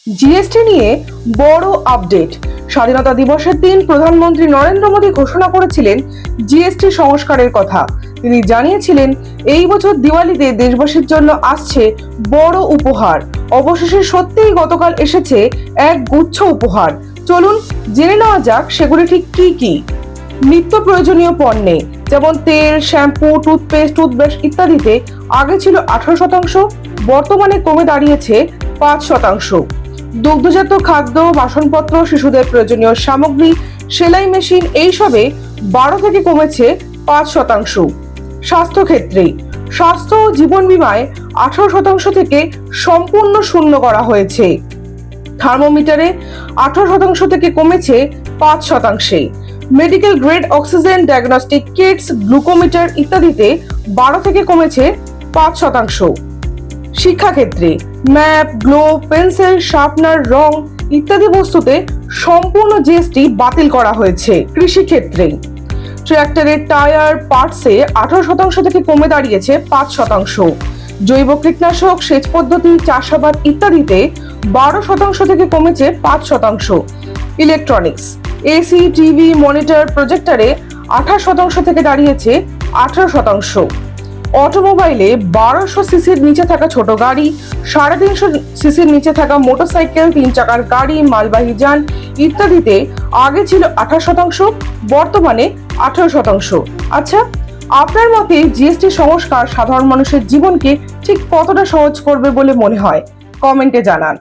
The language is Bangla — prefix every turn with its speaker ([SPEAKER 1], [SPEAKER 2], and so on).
[SPEAKER 1] জিএসটি নিয়ে বড় আপডেট। স্বাধীনতা দিবসের দিন প্রধানমন্ত্রী নরেন্দ্র মোদী ঘোষণা করেছিলেন জিএসটি সংস্কারের কথা। তিনি জানিয়েছিলেন এই বছর দিওয়ালিতে দেশবাসীর জন্য আসছে বড় উপহার। অবশেষে সত্যিই গতকাল এসেছে এক গুচ্ছ উপহার। চলুন জেনে নেওয়া যাক সেগুলি ঠিক কি কি। নিত্য প্রয়োজনীয় পণ্যে যেমন তেল, শ্যাম্পু, টুথপেস্ট, টুথব্রাশ ইত্যাদিতে আগে ছিল 18%, বর্তমানে কমে দাঁড়িয়েছে 5%। দুগ্ধজাত খাদ্য, বাসনপত্র, শিশুদের প্রয়োজনীয় সামগ্রী, সেলাই মেশিন এইসবে 12 থেকে কমেছে 5%। স্বাস্থ্যক্ষেত্রে স্বাস্থ্য ও জীবন বীমায় 18% থেকে সম্পূর্ণ শূন্য করা হয়েছে। থার্মোমিটারে 18% থেকে কমেছে 5%। Medical grade oxygen, diagnostic kits, glucometer ইত্যাদিতে 12 থেকে কমেছে 5%। শিক্ষাক্ষেত্রে ম্যাপ, গ্লোব, পেন্সিল, শার্পনার, রং ইত্যাদি বস্তুতে সম্পূর্ণ জিএসটি বাতিল করা হয়েছে। কৃষিক্ষেত্রে ট্রাক্টরের টায়ার, পার্টসে 18% থেকে কমে দাঁড়িয়েছে 5%। জৈব কীটনাশক, সেচ পদ্ধতি, চাষাবাদ ইত্যাদিতে 12% থেকে কমেছে 5%। ইলেকট্রনিক্স এসি, টিভি, মনিটর, প্রজেক্টরে 28% থেকে দাঁড়িয়েছে 18%। অটোমোবাইলে 1200 সিসির নিচে থাকা ছোট গাড়ি, 350 সিসির নিচে থাকা মোটরসাইকেল, 3 চাকার গাড়ি, মালবাহী যান ইত্যাদিতে আগে ছিল 28%, বর্তমানে 18%। আচ্ছা, আপনার মতে জিএসটি সংস্কার সাধারণ মানুষের জীবনকে ঠিক কতটা সহজ করবে বলে মনে হয়? কমেন্টে জানান।